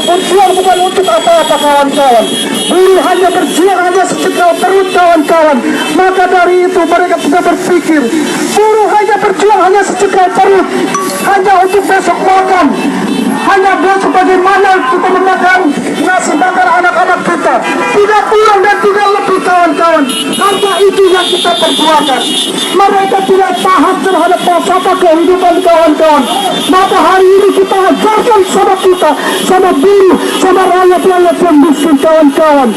berjuang bukan untuk apa-apa kawan-kawan. Buruh hanya berjuang hanya secekal perut kawan-kawan. Maka dari itu mereka tidak berpikir. Buruh hanya berjuang hanya secekal perut, hanya untuk besok makan. Hanya besok bagaimana kita memakan nasi makan anak-anak kita. Tidak kurang dan tidak lebih kawan-kawan. Harga itu yang kita perjuangkan. Mereka tidak paham terhadap falsafah kehidupan kawan-kawan. Maka hari ini kita ajarkan sama kita, sama buruh, sama rakyat-rakyat yang miskin kawan-kawan.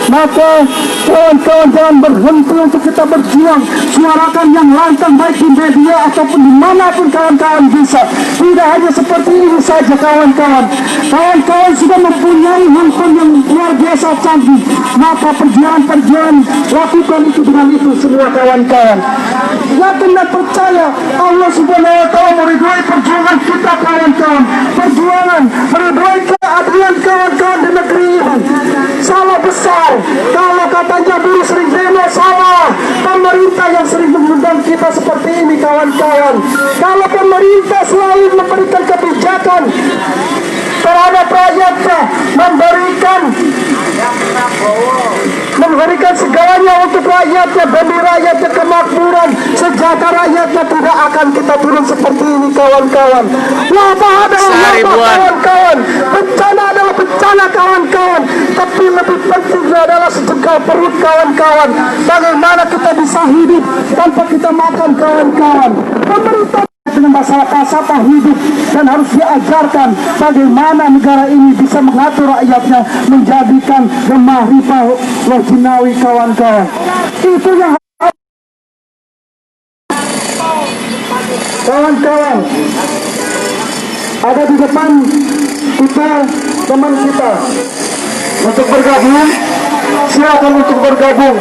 Maka kawan-kawan jangan berhenti untuk kita berjuang. Suarakan yang lantang baik di media ataupun dimanapun kawan-kawan bisa. Tidak hanya seperti ini saja kawan-kawan. Kawan-kawan sudah mempunyai handphone yang luar biasa canggih. Maka perjuangan-perjuangan lakukan itu dengan itu semua kawan-kawan. Yakin dan percaya Allah Subhanahu wa Ta'ala meridhoi perjuangan kita kawan-kawan. Perjuangan meridhoi keadilan kawan-kawan di negeri ini. Salah besar kalau katanya buruh sering demo, salah. Pemerintah yang sering mengundang kita seperti ini kawan-kawan. Kalau pemerintah selalu memberikan kebijakan terhadap rakyatnya, memberikan segalanya untuk rakyatnya, demi rakyatnya kemakmuran, sejahtera rakyatnya, tidak akan kita turun seperti ini kawan-kawan. Wabah adalah wabah kawan-kawan, bencana adalah bencana kawan-kawan, tapi lebih penting adalah sejengkal perut kawan-kawan. Bagaimana kita bisa hidup tanpa kita makan kawan-kawan. Pemerintah dengan masalah falsafah hidup dan harus diajarkan bagaimana negara ini bisa mengatur rakyatnya, menjadikan gemah ripah lojinawi kawan-kawan. Itu yang kawan-kawan ada di depan kita, teman kita untuk bergabung. Silakan untuk bergabung.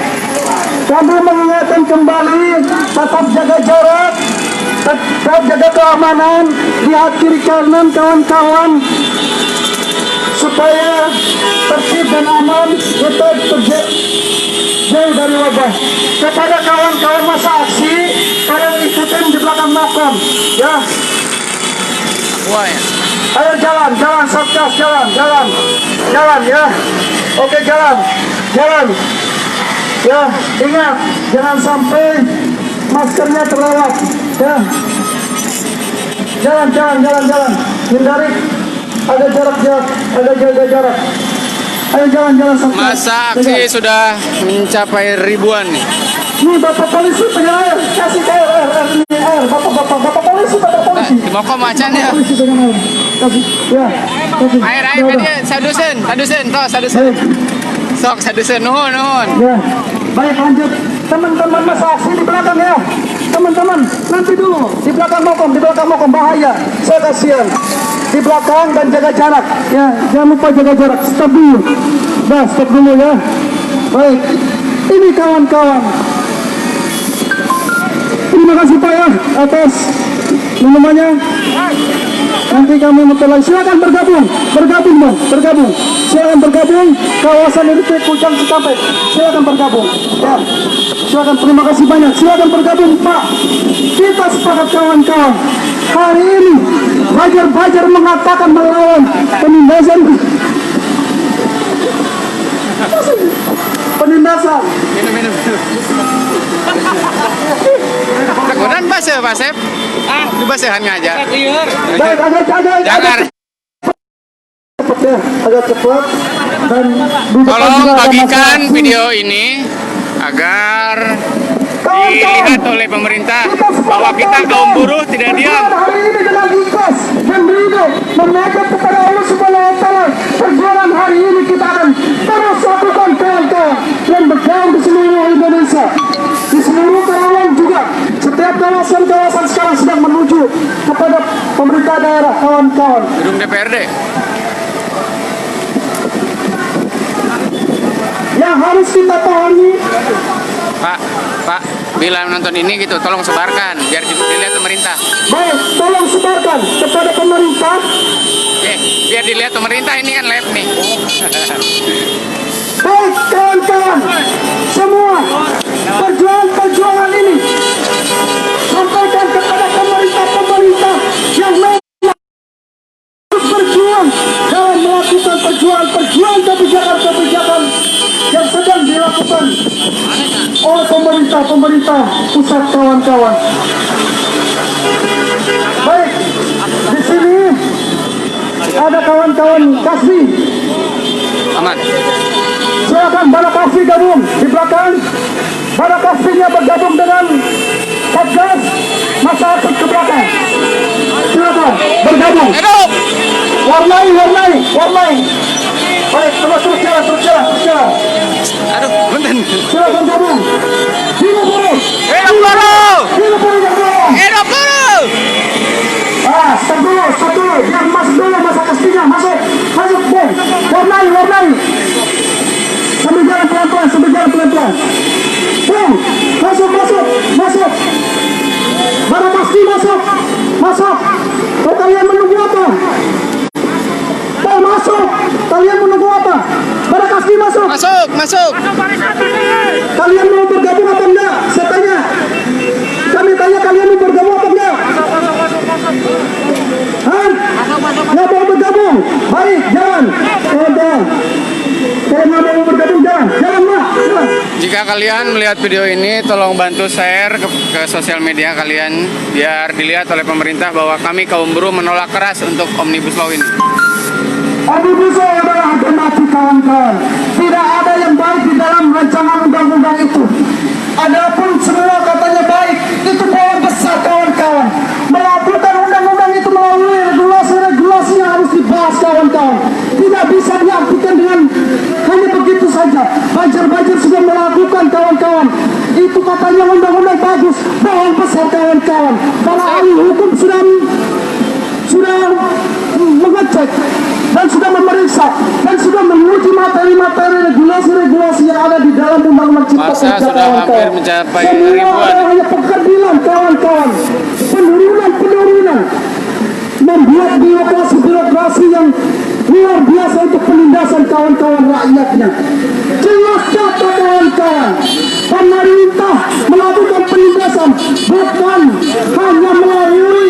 Kami mengingatkan kembali, tetap jaga jarak, tetap jaga keamanan, lihat kiri kanan kawan-kawan, supaya tertib dan aman, kita jauh dari wabah. Kepada kawan-kawan masa aksi, kalian ikutin di belakang makam, ya. Ayo jalan, satgas, jalan ya. Oke, jalan. Ya, ingat, jangan sampai maskernya terlewat. Ya, jalan. Hindari, ada jarak. Ayo jalan sampai. Masa aksi sudah mencapai ribuan nih. Nih Bapak polisi punya air, kasih air. Bapak polisi. Mau kok macannya? Polisi dengan air. Kasih, ya. Air dia sadusen. Sok sadusen nuhun. Ya, baik lanjut. Teman-teman masa aksi di belakang ya. Teman-teman, nanti dulu di belakang mokom bahaya. Saya kasihan. Di belakang dan jaga jarak. Ya, jangan lupa jaga jarak. Stop dulu ya. Baik. Ini kawan-kawan. Terima kasih Pak ya atas minumannya. Nanti kami memperoleh. Silakan bergabung. Silakan bergabung. Kawasan ini Kujang Cikampek. Silakan bergabung. Ya. Silakan, terima kasih banyak. Silakan bergabung Pak. Kita sepakat kawan-kawan. Hari ini Bajar mengatakan melawan penindasan. Minum. Kemudian basah Pak Sep. Di basahan aja. Baik, agak cepat dan tolong bagikan video ini agar dilihat oleh pemerintah bahwa kita kaum buruh tidak diam. Hari ini dengan ikhlas dan ridho menekat kepada Allah Subhanahu wa Ta'ala. Perjuangan hari ini kita akan terus lakukan kawan-kawan dan bergaung di seluruh Indonesia, di seluruh kawasan juga. Setiap kawasan sekarang sedang menuju kepada pemerintah daerah kawan-kawan. Gedung DPRD. Yang harus kita pahami, Pak, bila menonton ini gitu, tolong sebarkan biar dilihat pemerintah. baik, tolong sebarkan kepada pemerintah. Biar dilihat pemerintah, ini kan live nih. Baik kawan-kawan semua, perjuangan ini sampaikan kepada pemerintah yang memang berjuang dalam melakukan pemerintah pusat kawan-kawan. Baik, di sini ada kawan-kawan Kasbi. Aman. Silakan Bala Kasbi gabung di belakang. Bala Kasbinya bergabung dengan Satgas, masa aktif ke belakang. Silakan bergabung. Hidup. Warnai. Baik, terus jalan. Aduh, punten. Silakan gabung. Hidup Buruh. Hidup Buruh. Hidup Buruh yang bawah. Hidup Buruh. Stop dulu. Biar masuk dulu masa Kasbinya. Masuk, Bung. Warnai. Sambil jalan pelan-pelan. Bung, masuk. Bala Kasbi masuk. Oh, kalian menunggu apa? Masuk. Kalian menunggu apa? Bala Kasbi masuk. Masuk. Kalian mau bergabung apa enggak? Saya tanya. Kami tanya kalian mau bergabung apa enggak? Nggak mau bergabung? Baik, jalan. Kalau nggak mau bergabung, jalan. Jalan. Jika kalian melihat video ini, tolong bantu share ke sosial media kalian biar dilihat oleh pemerintah bahwa kami kaum buruh menolak keras untuk Omnibus Law ini. Omnibus Law adalah alternatif kawan-kawan. Tidak ada yang baik di dalam rancangan undang-undang itu. Adapun semua katanya baik, itu bohong besar kawan-kawan. Melakukan undang-undang itu melalui regulasi yang harus dibahas kawan-kawan. Tidak bisa diartikan dengan hanya begitu saja. Banjar sudah melakukan kawan-kawan. Itu katanya undang-undang bagus, bohong besar kawan-kawan. Para ahli hukum sudah mengecek dan sudah memeriksa dan sudah menguji materi-materi regulasi yang ada di dalam undang-undang cipta Masa kerja sudah hampir kawan-kawan. mencapai Semua ribuan. ada hanya pengadilan kawan-kawan, penurunan, membuat birokrasi yang luar biasa untuk penindasan kawan-kawan rakyatnya. Jelas kata kawan-kawan, pemerintah melakukan penindasan bukan hanya melalui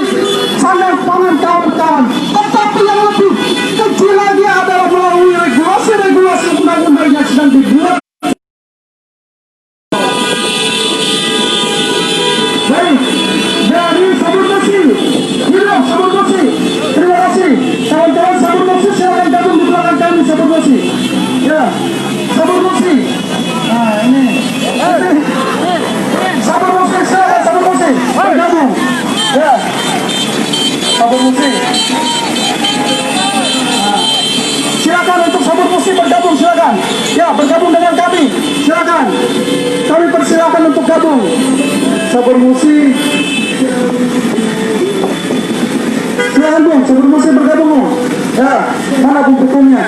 sandang pangan kawan-kawan, tetapi yang lebih kecil lagi adalah melalui regulasi undang-undang yang sedang dibuat. Baik, dari Sabur Bersih, terima kasih kawan-kawan Sabur Bersih, silakan gabung di belakang kami Sabur Bersih. Ya, Sabur Bersih. Nah ini, Sabur Bersih, silakan Sabur Bersih bergabung. Ya, Sabur Bersih. Silakan untuk Sabur Bersih bergabung, silakan. Ya, bergabung dengan kami, silakan. Kami persilakan untuk gabung. Sabur Bersih. Silakan Bung, Sabur Bersih bergabung Bung. Ya, mana Bung ketumnya?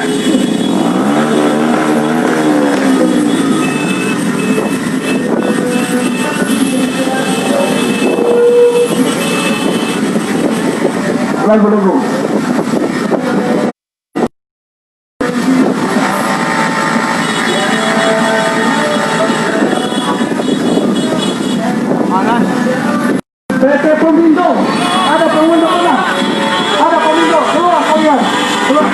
Lagu. PT Pemindo, ada Pemindo mana? Ada Pemindo, keluar kalian. Keluar.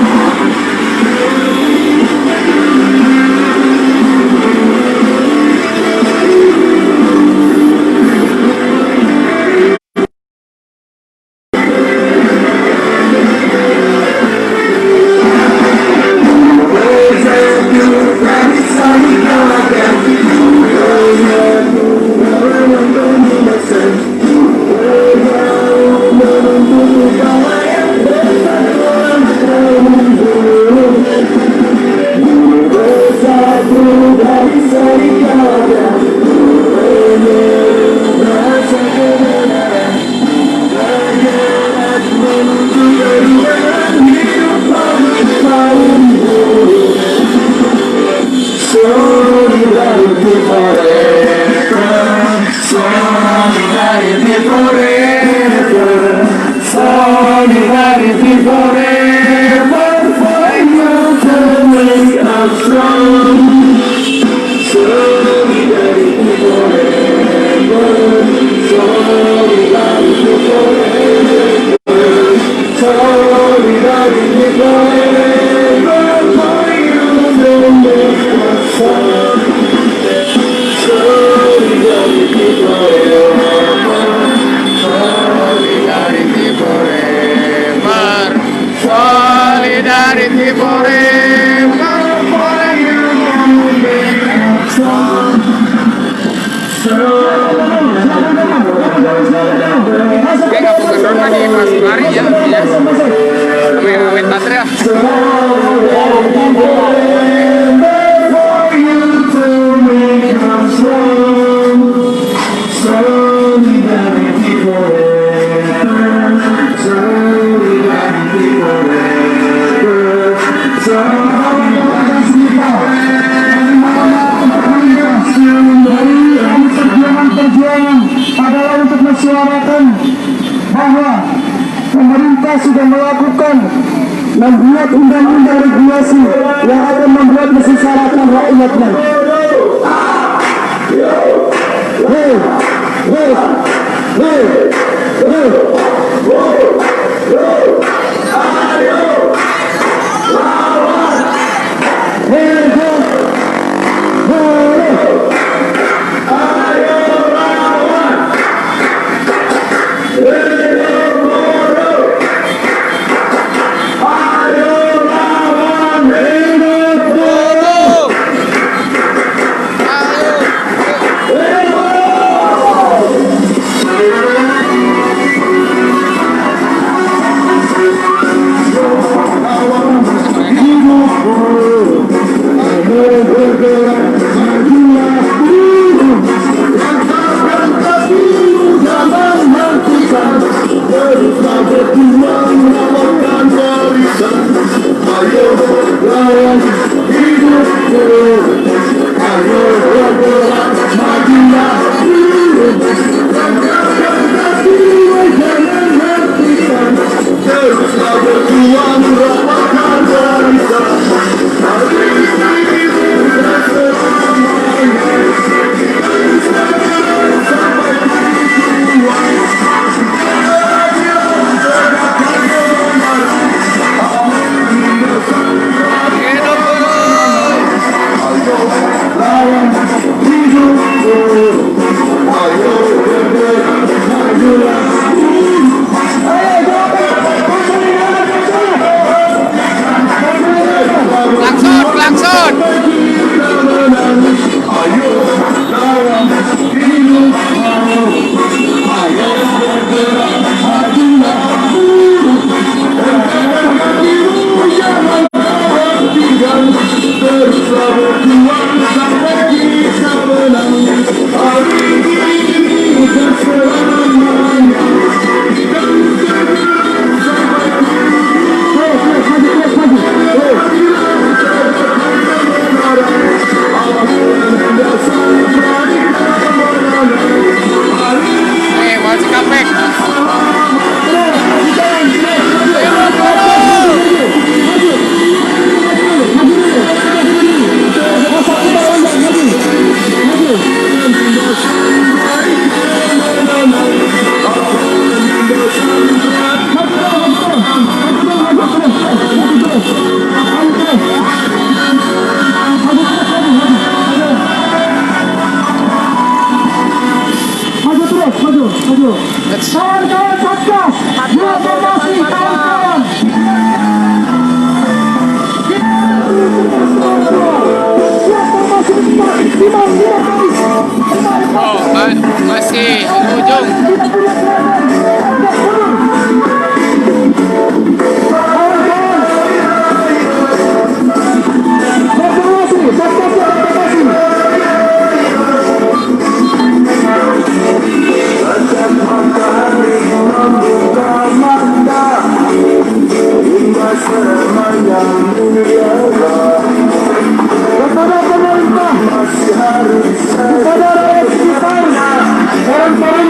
Kayak nggak pengendron lagi pas lari ya, ya. Awet baterai ya. Adalah untuk menyuarakan bahwa pemerintah sudah melakukan membuat undang-undang regulasi yang akan membuat mesengsarakan rakyatnya. Hei, hei, hei, hei. Kawan-kawan Satgas, reformasi kawan-kawan. Oh, masih di ujung. Kepada pemerintah, kepada rakyat sekitar, dan para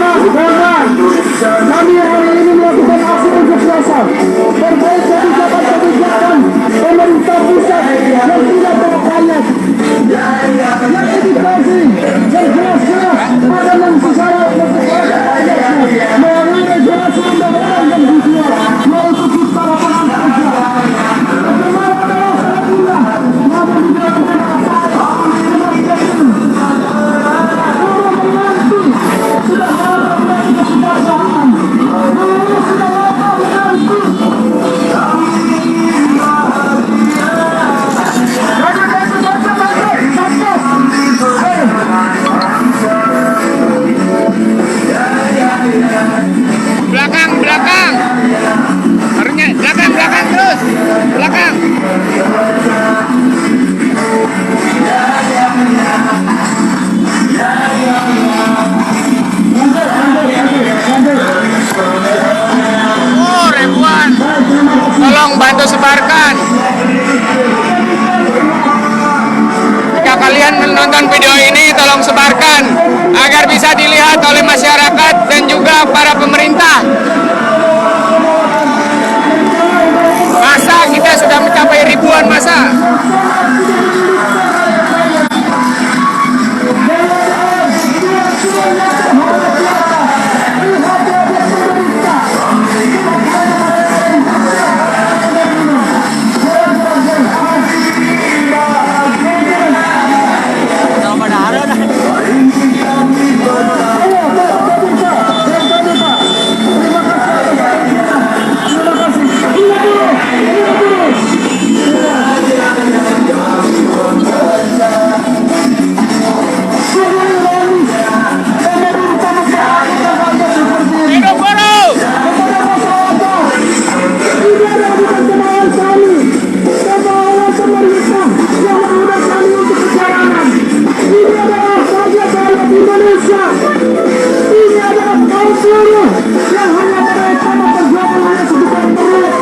seluruh yang hanya bersama perjuangan hanya sejuta perut.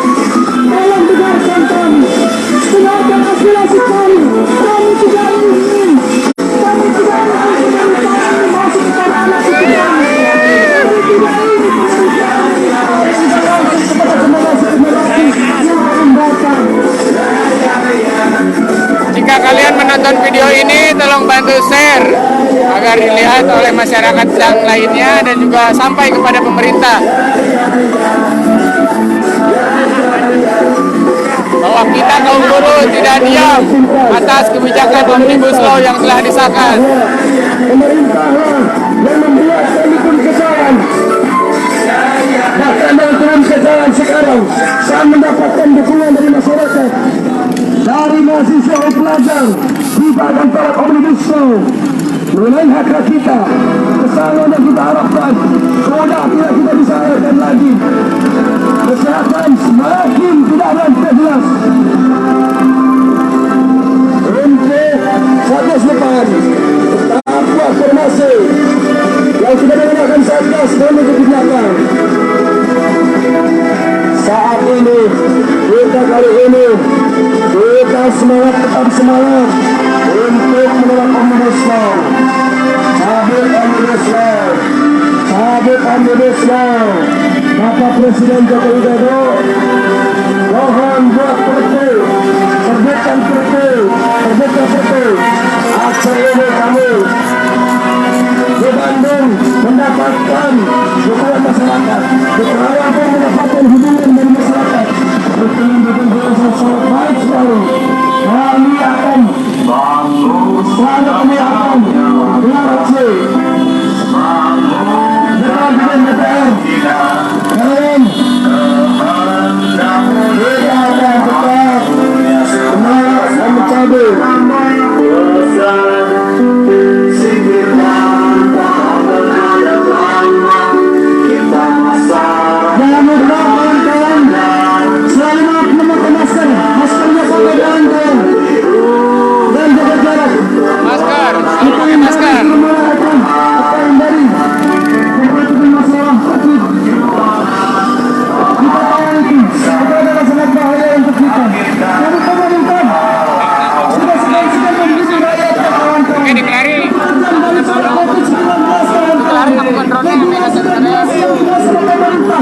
Tolong dengarkan kami, dengarkan aspirasi kami. Kami tidak ingin, kami tidak ingin kami masuk ke ranah itu. Kami tidak ingin kepada generasi yang akan datang. Jika kalian menonton video ini, tolong bantu share agar dilihat oleh masyarakat yang lainnya dan juga sampai kepada pemerintah bahwa kita kaum buruh tidak diam atas kebijakan Omnibus Law yang telah disahkan. Pemerintah yang membuat kami pun kesalahan. Bahkan dalam kesalahan sekarang, saya mendapatkan dukungan dari masyarakat, dari mahasiswa dan pelajar, kita akan tolak Omnibus Law mengenai hak kita. Kesalahan yang kita harapkan sudah tidak kita bisa harapkan lagi. Kesehatan semakin tidak lantas jelas. Untuk Satgas depan, tahap formasi yang sudah menggunakan Satgas dan kebijakan. Saat ini, kita kali ini, kita semangat, tetap semangat untuk menolak Omnibus Law. Cabut Omnibus Law, cabut Omnibus Law. Bapak Presiden Joko Widodo, mohon buat perpu, terbitkan perpu, terbitkan perpu. Aksi ini kami di Bandung mendapatkan dukungan masyarakat, di Karawang pun mendapatkan hubungan dari masyarakat. Betul-betul sangat baik sekali. Kami akan dengan aksi dengan DPR. Kalian tidak akan tetap menolak dan mencabut. Jangan lupa kawan-kawan selalu menggunakan masker. Maskernya sampai dalam kawan. Dan jaga jarak. Masker, selalu pakai masker. Apa yang dari memperhatikan masalah COVID. Kita tahu itu adalah sangat bahaya untuk kita. Tapi pemerintah sudah segan-segan membunuh rakyat kawan-kawan. Oke, dikelari. Dari pada COVID-19 kawan-kawan. Regulasi yang dibuat sama pemerintah.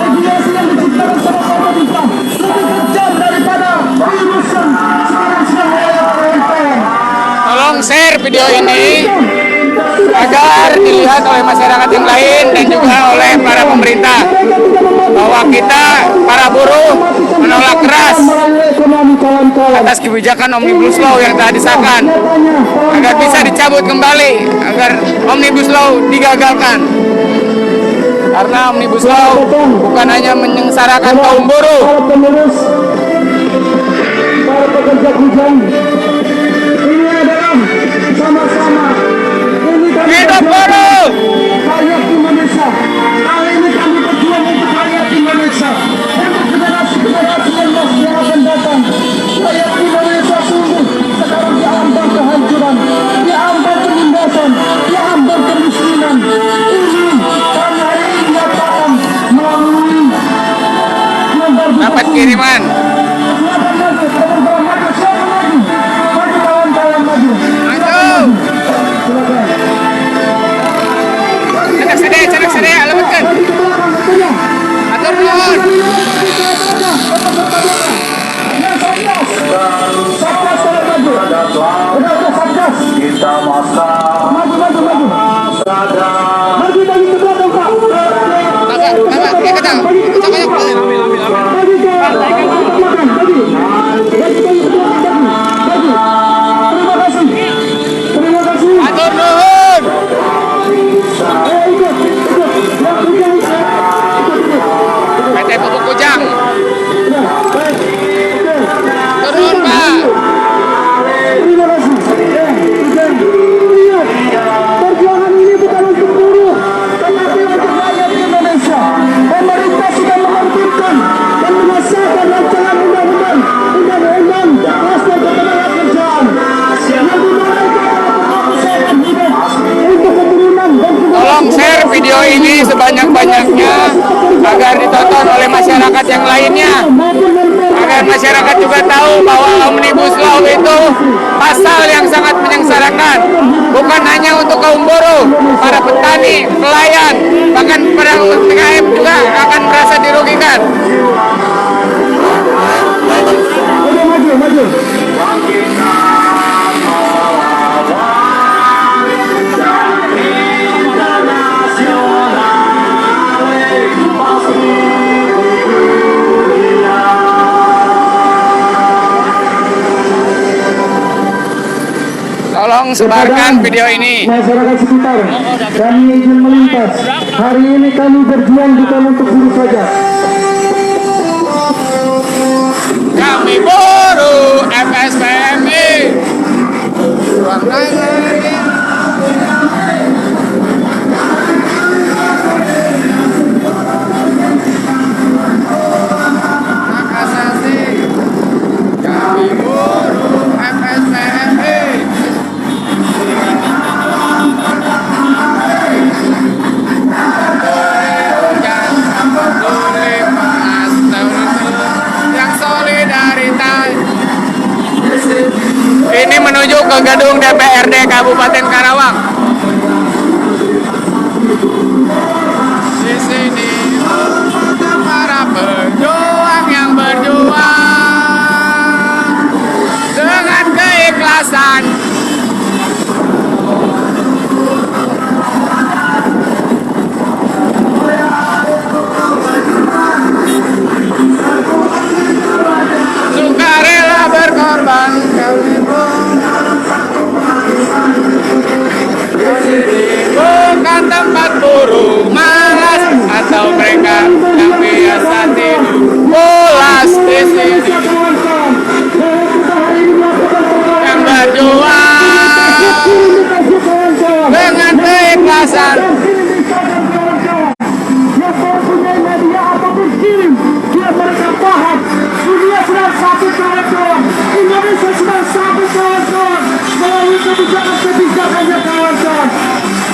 Regulasi yang diciptakan sama pemerintah lebih kejam daripada virus yang sekarang sedang melanda kawan-kawan. Tolong share video ini agar dilihat oleh masyarakat yang lain dan juga oleh para pemerintah bahwa kita para buruh menolak keras atas kebijakan Omnibus Law yang telah disahkan agar bisa dicabut kembali, agar Omnibus Law digagalkan. Karena Omnibus Law bukan hanya menyengsarakan kaum buruh, Para penerus, para pekerja buruh, ini adalah sama-sama. Ini kami hidup berjuang buruh! rakyat Indonesia. Kali ini kami berjuang untuk rakyat Indonesia, untuk generasi-generasi yang akan datang. Rakyat Indonesia sungguh sekarang diambang kehancuran, diambang penindasan, diambang kemiskinan. Ini kami hari ini nyatakan melalui Dapat kiriman. Maju. Cedak sede, alamatkan. Atur nuhun. Kita masa Atur nuhun. PT Pupuk Kujang. Turun, Pak. Terima kasih. ini sebanyak-banyaknya agar ditonton oleh masyarakat yang lainnya, agar masyarakat juga tahu bahwa Omnibus Law itu pasal yang sangat menyengsarakan, bukan hanya untuk kaum buruh, para petani, nelayan, bahkan para UMKM juga akan merasa dirugikan. Tolong sebarkan video ini. Masyarakat sekitar, kami ingin melintas. Hari ini kami berjuang bukan untuk buruh saja. Kami buruh FSPMI. Ruang Nagari. Hak asasi. Kami buruh FSPMI. Yang solidaritas. Ini menuju ke gedung DPRD Kabupaten Karawang. Di sini para pejuang yang berjuang dengan keikhlasan. Sukarela berkorban, bukan tempat buruh malas atau mereka yang biasa tidur pulas di sini. Yang berjuang dengan keikhlasan. Indonesia sedang satu kawan-kawan melalui kebijakan-kebijakannya kawan-kawan.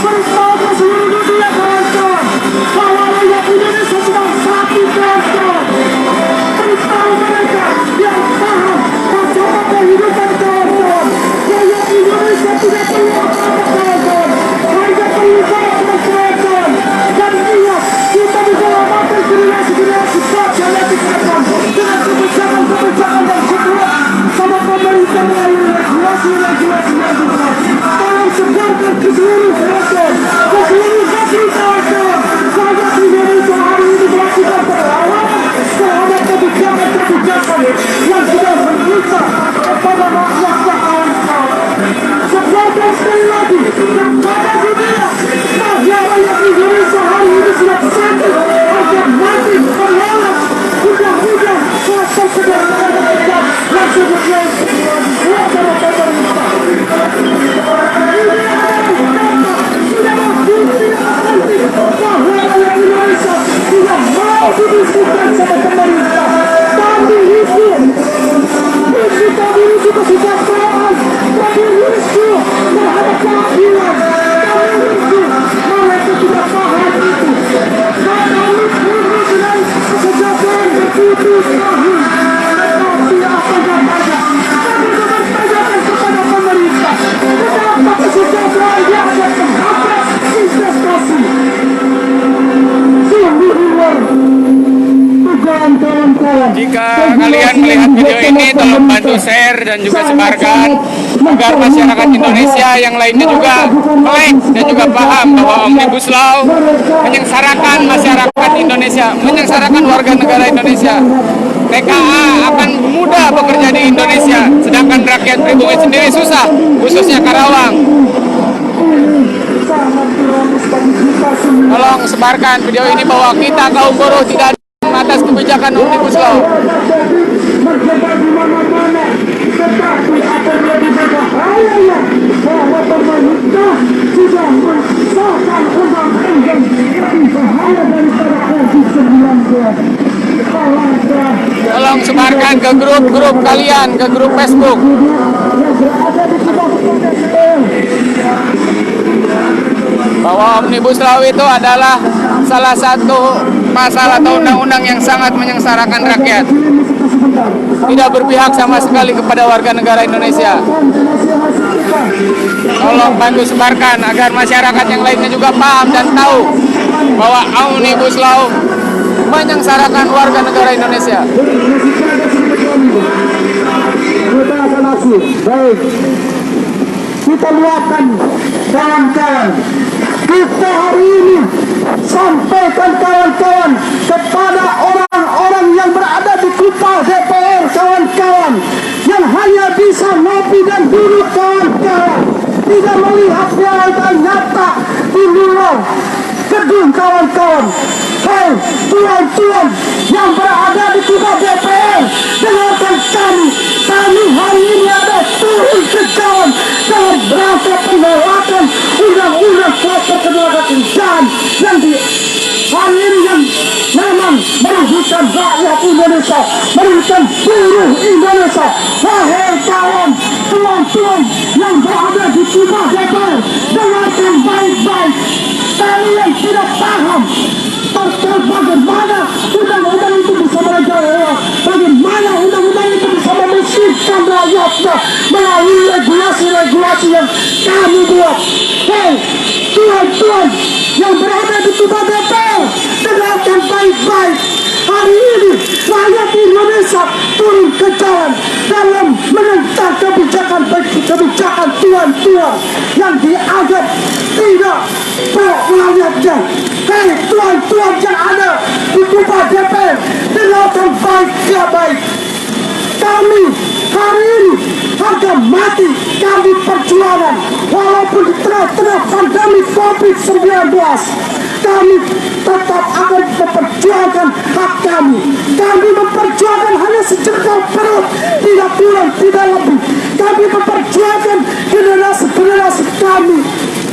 Beritahu ke seluruh dunia kawan-kawan bahwa rakyat Indonesia sedang satu kawan-kawan. Beritahu mereka yang paham bagaimana kehidupan kawan-kawan. Rakyat Indonesia tidak perlu apa-apa kawan-kawan. Hanya perlu kawan-kawan. Dan ingat, kita bisa memakai generasi-generasi bangsa yang dikatakan dengan kebijakan-kebijakan yang kuat. Sama pemerintah melalui regulasi-regulasi yang dibuat. Tolong sebarkan ke seluruh kawasan, ke seluruh negeri kawasan. Rakyat Indonesia hari ini melakukan perlawanan terhadap kebijakan-kebijakan yang sudah merusak kepada rakyatnya kawan-kawan. Sebarkan sekali lagi kepada dunia bahwa rakyat Indonesia hari ini sudah sakit agar mati berlawan. Mudah-mudahan kuasa sedang menegakkan langsung berjaya kepada pemerintah. Sudah membukti nanti bahwa rakyat Indonesia tidak mau didiskusikan sama pemerintah. Tapi itu kita menuju kesejahteraan, tapi itu terhadap keadilan, tapi itu mereka tidak paham itu. Maka itu dengan kesejahteraan berputus tahun. Tapi apa yang ada? Kami bertanyakan kepada pemerintah, kenapa kesejahteraan dia ada menghambat investasi? Sungguh luar. Jika kalian melihat video ini, tolong bantu share dan juga sebarkan agar masyarakat Indonesia yang lainnya juga melek dan juga paham bahwa Omnibus Law menyengsarakan masyarakat Indonesia, menyengsarakan warga negara Indonesia. TKA akan mudah bekerja di Indonesia, sedangkan rakyat pribumi sendiri susah, khususnya Karawang. Tolong sebarkan video ini bahwa kita kaum buruh tidak atas kebijakan Omnibus Law. Tolong sebarkan ke grup-grup kalian, ke grup Facebook. Bahwa Omnibus Law itu adalah salah satu pasal atau undang-undang yang sangat menyengsarakan rakyat. Tidak berpihak sama sekali kepada warga negara Indonesia. Tolong bantu sebarkan agar masyarakat yang lainnya juga paham dan tahu bahwa Omnibus Law menyengsarakan warga negara Indonesia. Kita akan aksi. Baik. Kita luapkan kawan-kawan. Kita hari ini sampaikan kawan-kawan kepada orang-orang yang berada di kupa DPR, kawan-kawan, yang hanya bisa ngopi dan duduk, kawan-kawan, tidak melihat realita nyata di luar gedung, kawan-kawan. Hei, tuan-tuan yang berada di kupa DPR, dengarkan kami. Kami hari ini ada turun ke jalan dalam rangka penolakan undang-undang kuasa tenaga kerjaan yang di hari ini yang memang merugikan rakyat Indonesia, merugikan buruh Indonesia. Wahai kawan, tuan-tuan yang berada di kupa DPR, dengarkan baik-baik. Kalian tidak paham bagaimana undang-undang itu bisa merajalela, bagaimana undang-undang itu bisa memusingkan rakyatnya melalui regulasi-regulasi yang kami buat. Hei, tuan-tuan yang berada di kuba DPR, dengarkan baik-baik. Hari ini rakyat Indonesia turun ke jalan dalam menentang kebijakan tuan-tuan yang dianggap tidak pro rakyatnya. Hei, tuan-tuan yang ada di kuba DPR, dengarkan baik-baik. Kami hari ini harga mati kami perjuangan walaupun di tengah-tengah pandemi COVID-19. Kami tetap akan memperjuangkan hak kami. Kami memperjuangkan hanya sejengkal perut, tidak kurang, tidak lebih. Kami memperjuangkan generasi-generasi kami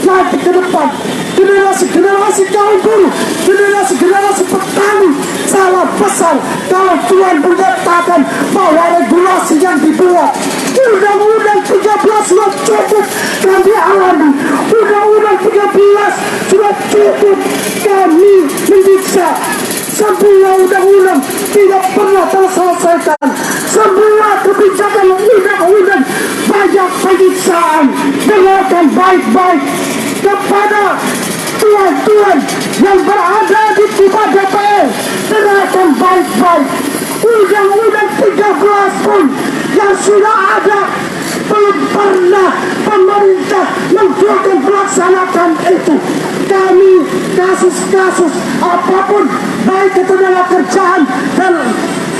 nanti ke depan, generasi-generasi kaum buruh, generasi-generasi petani. Salah besar kalau Tuhan menyatakan bahwa regulasi yang dibuat Undang-Undang 13 sudah cukup kami alami. Undang-Undang 13 sudah cukup kami menyiksa. Semua undang-undang tidak pernah terselesaikan. Semua kebijakan undang-undang banyak penyiksaan. Dengarkan baik-baik kepada tuan-tuan yang berada di kuba DPR, dengarkan baik-baik. Undang-undang 13 pun yang sudah ada belum pernah pemerintah mencoba melaksanakan itu. Kami kasus-kasus apapun, baik ketenaga kerjaan dan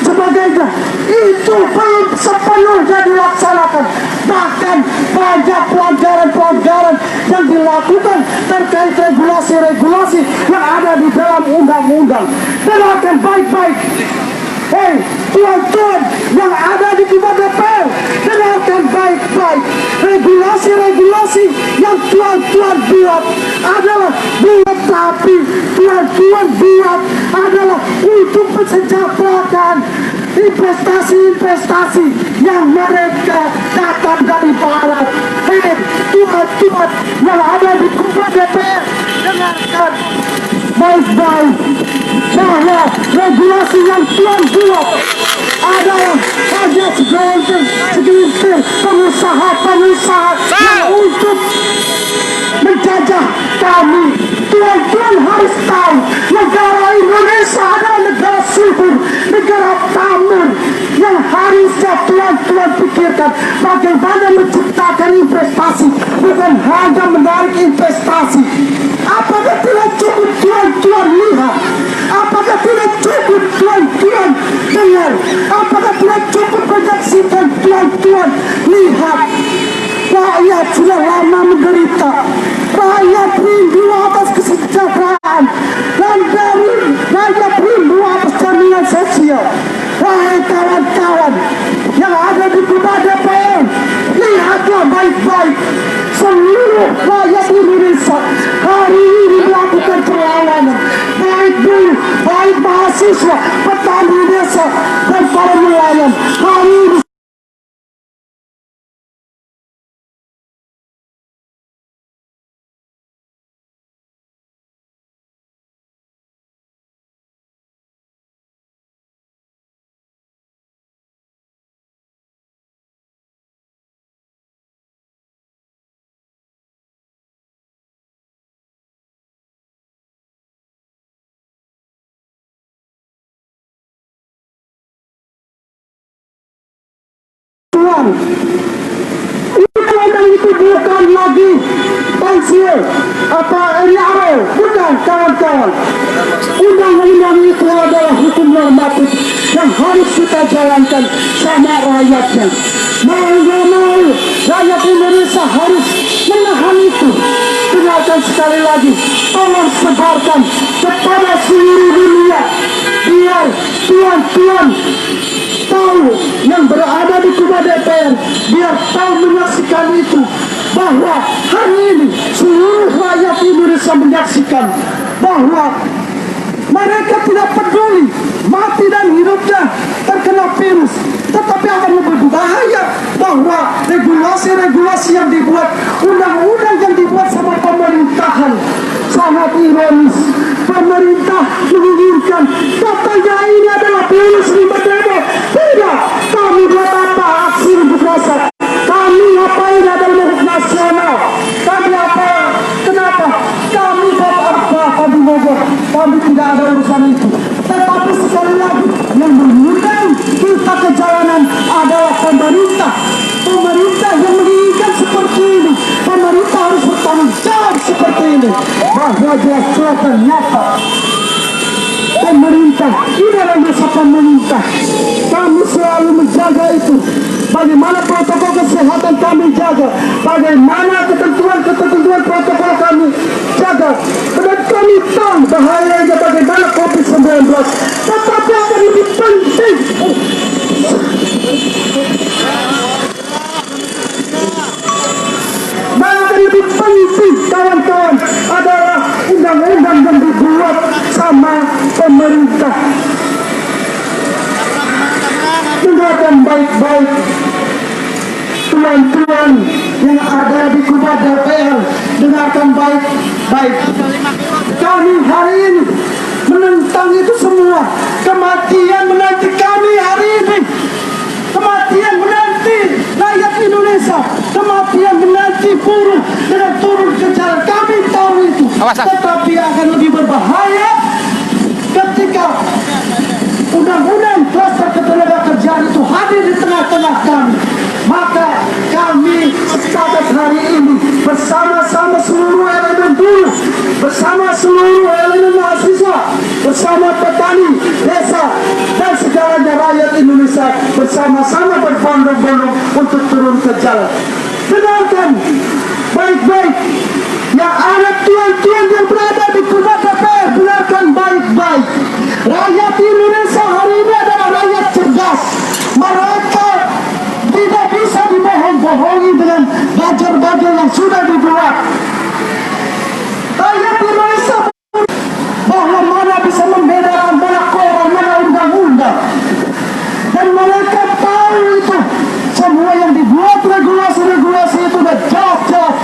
sebagainya, itu belum sepenuhnya dilaksanakan. Bahkan banyak pelanggaran-pelanggaran yang dilakukan terkait regulasi-regulasi yang ada di dalam undang-undang. Dengarkan baik-baik. Hei, tuan-tuan yang ada di kuba DPR, dengarkan baik-baik. Regulasi-regulasi yang tuan-tuan buat adalah buat, tapi tuan-tuan buat adalah untuk mensejahterakan investasi-investasi yang mereka datang dari barat. Hei, tuan-tuan yang ada di kuba DPR, dengarkan baik-baik bahwa regulasi yang Tuhan buat adalah hanya segelintir pengusaha-pengusaha yang untuk menjajah kami. Tuan-tuan harus tahu negara Indonesia adalah negara subur, negara makmur yang harusnya tuan-tuan pikirkan bagaimana menciptakan investasi, bukan hanya menarik investasi. Apakah tidak cukup tuan-tuan lihat? Apakah tidak cukup tuan-tuan dengar? Apakah tidak cukup menyaksikan tuan-tuan lihat? Rakyat sudah lama menderita. Rakyat rindu atas kesejahteraan. Dan dari rakyat rindu atas jaminan sosial. Wahai kawan-kawan yang ada di kuba DPR, lihatlah baik-baik. Seluruh rakyat Indonesia hari ini melakukan perlawanan, baik buruh, baik mahasiswa, petani desa, dan para nelayan. Hari ini undang-undang. Undang-undang itu bukan lagi pensil apa RRO, bukan kawan-kawan. Undang-undang itu adalah hukum normatif yang harus kita jalankan sama rakyatnya. Mau nggak mau, rakyat Indonesia harus menahan itu. Dengarkan sekali lagi, tolong sebarkan kepada seluruh dunia, biar tuan-tuan tahu yang berada di Kuba DPR, biar tahu menyaksikan itu, bahwa hari ini seluruh rakyat Indonesia menyaksikan bahwa mereka tidak peduli mati dan hidupnya terkena virus, tetapi akan lebih berbahaya bahwa regulasi-regulasi yang dibuat, undang-undang yang dibuat sama pemerintahan sangat ironis. Pemerintah menginginkan katanya ini adalah virus limbah demo. Tidak, kami buat apa aksi unjuk rasa? Kami ngapain adalah mogok nasional? Kami apa? Kenapa? Kami buat apa? Kami mogok. Kami tidak ada urusan itu. Tetapi sekali lagi yang mengundang kita ke jalanan adalah pemerintah. Pemerintah yang menginginkan seperti ini. Pemerintah harus bertanggung jawab seperti ini. Bahwa jelas-jelas nyata. Pemerintah, ini adalah masa pemerintah. Kami selalu menjaga itu. Bagaimana protokol kesehatan kami jaga, bagaimana ketentuan protokol kami jaga, dan kami tahu bahayanya bagaimana COVID-19. Tetapi akan lebih penting, kawan-kawan, adalah undang-undang yang dibuat sama pemerintah. Dengarkan baik-baik, tuan-tuan yang ada di Kuba DPR, dengarkan baik-baik. Kami hari ini menentang itu semua. Kematian menanti kami hari ini. Kematian menanti rakyat Indonesia. Kematian menanti buruh dengan turun ke jalan. Kami tahu itu. Tetapi akan lebih berbahaya ketika undang-undang kluster ketenagakerjaan itu hadir di tengah-tengah kami. Maka kami sepakat hari ini bersama-sama seluruh elemen buruh, bersama seluruh elemen mahasiswa, bersama petani, desa, dan segalanya rakyat Indonesia bersama-sama berbondong-bondong untuk turun ke jalan. Dengarkan baik-baik, yang ada tuan-tuan yang berada di Kuba DPR, dengarkan baik-baik. Rakyat Indonesia hari ini adalah rakyat cerdas. Mereka tidak bisa dibohong-bohongi dengan bajor-bajor yang sudah dibuat. Rakyat Indonesia bahwa mana bisa membedakan mana koran, mana undang-undang. Dan mereka tahu itu. Semua yang dibuat regulasi-regulasi itu sudah jelas-jelas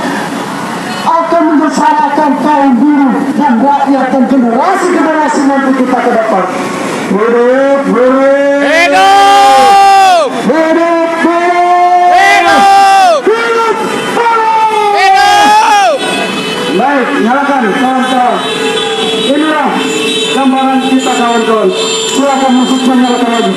akan menyesalahkan kaum buruh dan rakyat dan generasi-generasi nanti kita ke depan. Hidup, hidup, Hidup! hidup, Hidup! hidup, Hidup! Baik, nyalakan kawan-kawan. Inilah gambaran kita kawan-kawan. Silakan musiknya nyalakan lagi.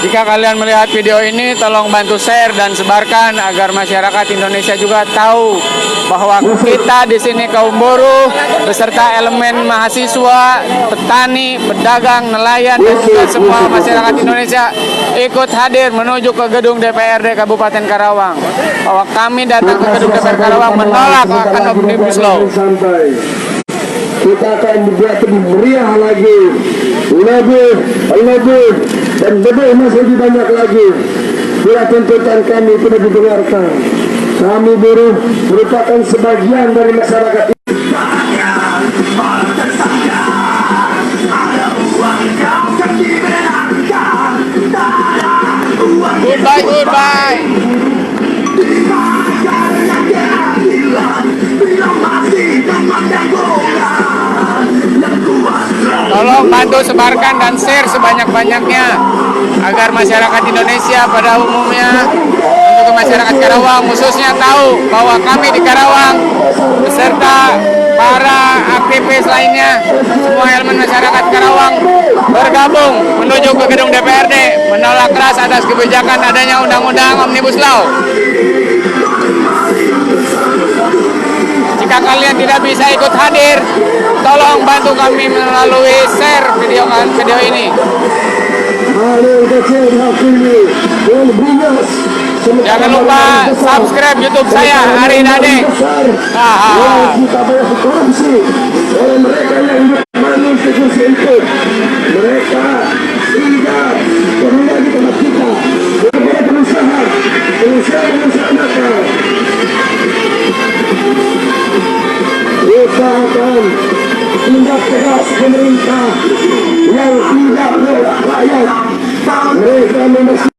Jika kalian melihat video ini, tolong bantu share dan sebarkan agar masyarakat Indonesia juga tahu bahwa kita di sini kaum buruh beserta elemen mahasiswa, petani, pedagang, nelayan dan juga semua masyarakat Indonesia ikut hadir menuju ke gedung DPRD Kabupaten Karawang. Bahwa kami datang ke gedung DPR Karawang menolak akan Omnibus Law. Kita akan membuat lebih meriah lagi, lebih, dan masih lebih banyak lagi. Bila tuntutan kami tidak didengarkan, kami buruh merupakan sebagian dari masyarakat ini. Goodbye, goodbye. Tolong bantu sebarkan dan share sebanyak-banyaknya agar masyarakat Indonesia pada umumnya untuk masyarakat Karawang khususnya tahu bahwa kami di Karawang beserta para aktivis lainnya, semua elemen masyarakat Karawang bergabung menuju ke gedung DPRD menolak keras atas kebijakan adanya Undang-Undang Omnibus Law. Jika kalian tidak bisa ikut hadir, tolong bantu kami melalui share video ini. Jangan lupa subscribe YouTube saya, Ari Dade. Kita banyak korupsi oleh mereka yang menkonstitusi itu. Mereka tidak peduli lagi sama kita. Mereka berusaha nakal. Kita akan tindak tegas pemerintah yang tidak melihat rakyat. Mereka